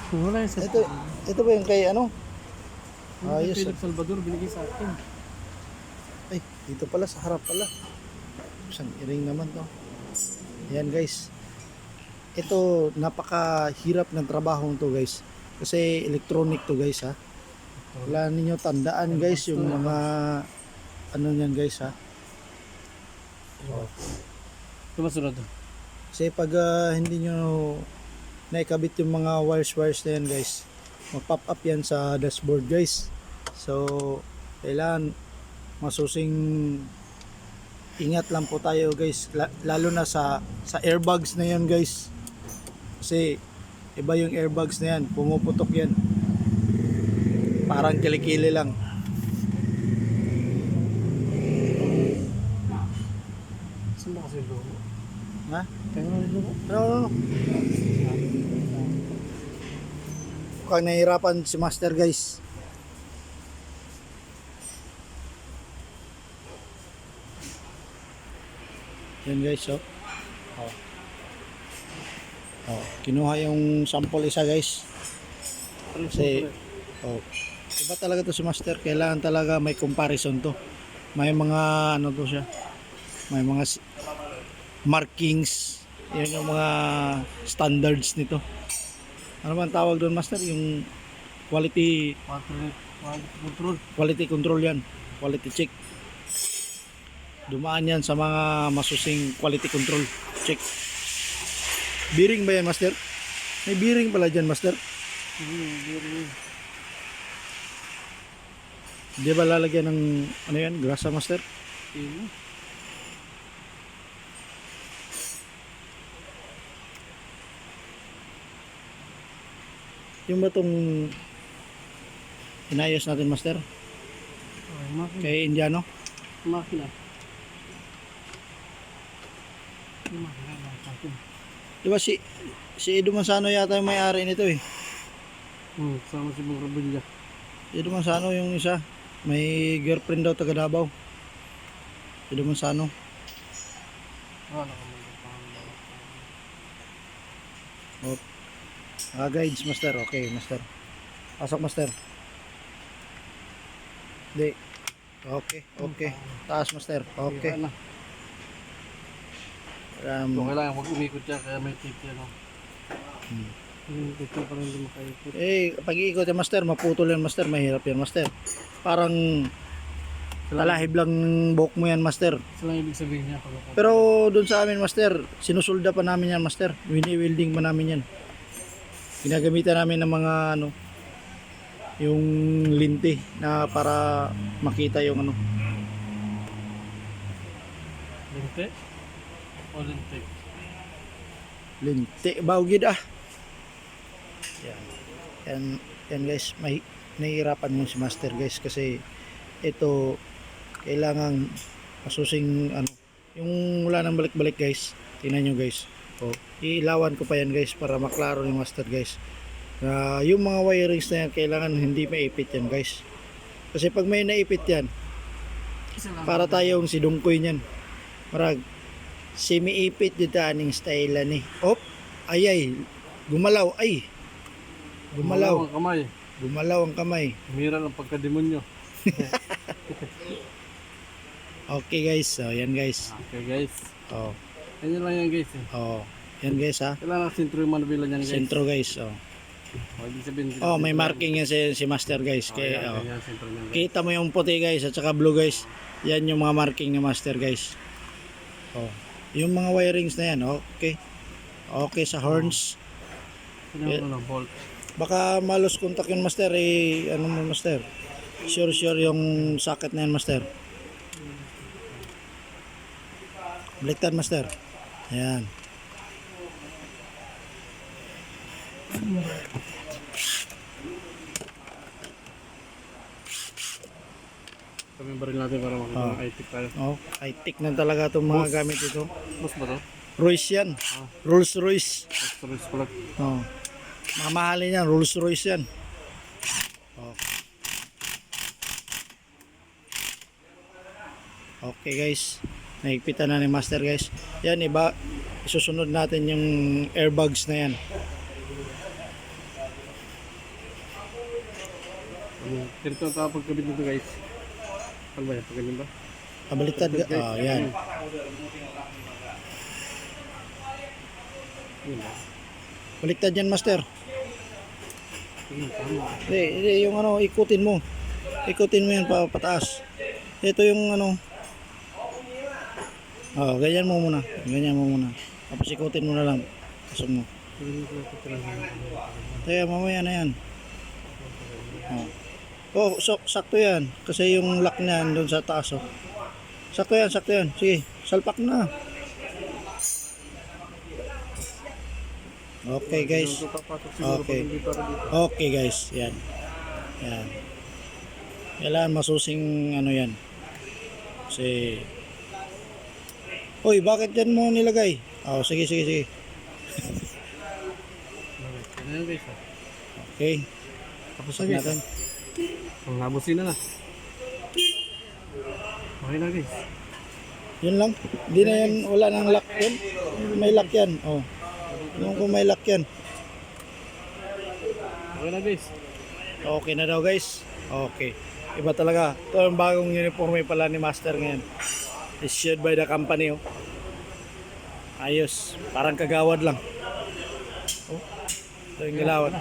Wala yung sa Ito ba yung kay ano? Ayos. Philip Salvador binigay sa akin. Ay, dito pala sa harap pala. Isang iring naman to. Ayan guys. Ito napakahirap ng trabaho to guys. Kasi electronic to guys ha. Wala ninyo tandaan guys yung mga ano niyan guys ha. Ito masunod. Kasi pag hindi nyo naikabit yung mga wires na yan guys, mag-pop up yan sa dashboard guys. So kailangan masusing ingat lang po tayo guys, lalo na sa airbags na yan guys. Kasi iba yung airbags na yan, pumuputok yan, parang kilikili lang. Saan ba kasi logo? Ha? Kaya nga yung logo? No. Mukhang nahihirapan si master guys. Yan guys, oh. Kinuha yung sample isa guys. Kasi iba talaga to si master. Kailangan talaga may comparison to. May mga ano to siya. May mga markings. Yan yung mga standards nito. Ano man tawag doon master? Yung quality control yan. Quality check. Dumaan yan sa mga masusing quality control check. Bearing ba yan master? May bearing pala dyan master. Bearing. Di ba lalagyan ng ano yan? Grasa master? Yung ba itong inayos natin master? Kay Indiano? Makina. Diba si Edo Manzano yata yung may-ari nito eh. Sama si Bung Rabilla. Edo Manzano yung isa. May girlfriend daw taga Davao. Edo Manzano. Guides master. Okay master. Pasok master. Di. Okay. Taas master. Okay. Okay lang, huwag umikot yan kaya may tip yan. Ito pa rin makaikot. Pag iikot yan master, maputol yan master, mahirap yan master. Parang talahib lang buhok mo yan master. Ito lang ibig sabihin niya. Pero doon sa amin master, sinusulda pa namin yan master. Wini-welding pa namin yan. Ginagamitan namin ng mga ano, yung linti na para makita yung ano. Linti? O linti? Linti, bawgid ah. Yan guys, may nahihirapan mo si master guys kasi ito kailangan masusing ano, yung wala nang balik-balik guys. Tingnan nyo guys. Iilawan ko pa yan guys para maklaro yung master guys. Yung mga wirings na yan kailangan hindi maipit yan guys. Kasi pag may naipit yan, para tayong si Dungkoy niyan. Marag semi-ipit dito aning style ni. Ayay, gumalaw ay. Gumalaw ang kamay. Gumalaw ang kamay. Umira ng pagkademonyo. Okay guys, so yan guys. Okay guys. Ganyan lang yan guys. Yan guys ha. Kailangan sentro yung manubila niyan guys. Sentro guys. Ibig sabihin, May marking yan si master guys. Kaya, yan, sentro niyan guys. kita mo yung puti guys at saka blue guys. Yan yung mga marking ni master guys. Yung mga wirings na yan, okay. Okay sa horns. Ano bolt. Baka malos contact yun master ano mo master. Sure yung socket na yan master. Baliktad master. Ayan. Kami baril natin para makita ng high-tech tayo. High-tech na talaga itong mga gamit ito. Boss ba to? Royce yan. Rolls Royce. Storage pala. Mamahalin yan. Rolls Royce yan. Okay guys. Nahigpitan na ni master guys. Yan iba. Isusunod natin yung airbags na yan. Ganito ang pagkabit nito guys. Ano ba yan? Pagkalim ba? Kabaliktad ka. Ah, yan. Yun ba? Baliktad yan, master. Yun, tama. Hindi, yung ano, ikutin mo. Ikutin mo yan pataas. Ito yung ano. Oh, ganyan mo muna. Ganyan mo muna. Tapos ikutin mo na lang. Pasok mo. Kaya mamaya na yan. Oh, sakto yan. Kasi yung lock niyan doon sa taas. Oh. Sakto yan, sakto yan. Sige, salpak na. Okay guys. Okay. Okay guys, yan. Yan. Kailangan masusing ano yan. Kasi Hoy, bakit yan mo nilagay? Oh, sige, sige, sige. Ano guys? Okay. Tapos Stop na natin. Ang nabusin na. Okay na guys. Yun lang. Hindi na yan, wala nang lock yan. May lock yan. Oh. Yung kung may lock yan. Okay na guys. Okay na daw guys. Okay. Iba talaga. Ito ang bagong uniforme pala ni Master ngayon. Issued by the company. Oh. Ayos. Parang kagawad lang. Oh. Ito yung ilawan.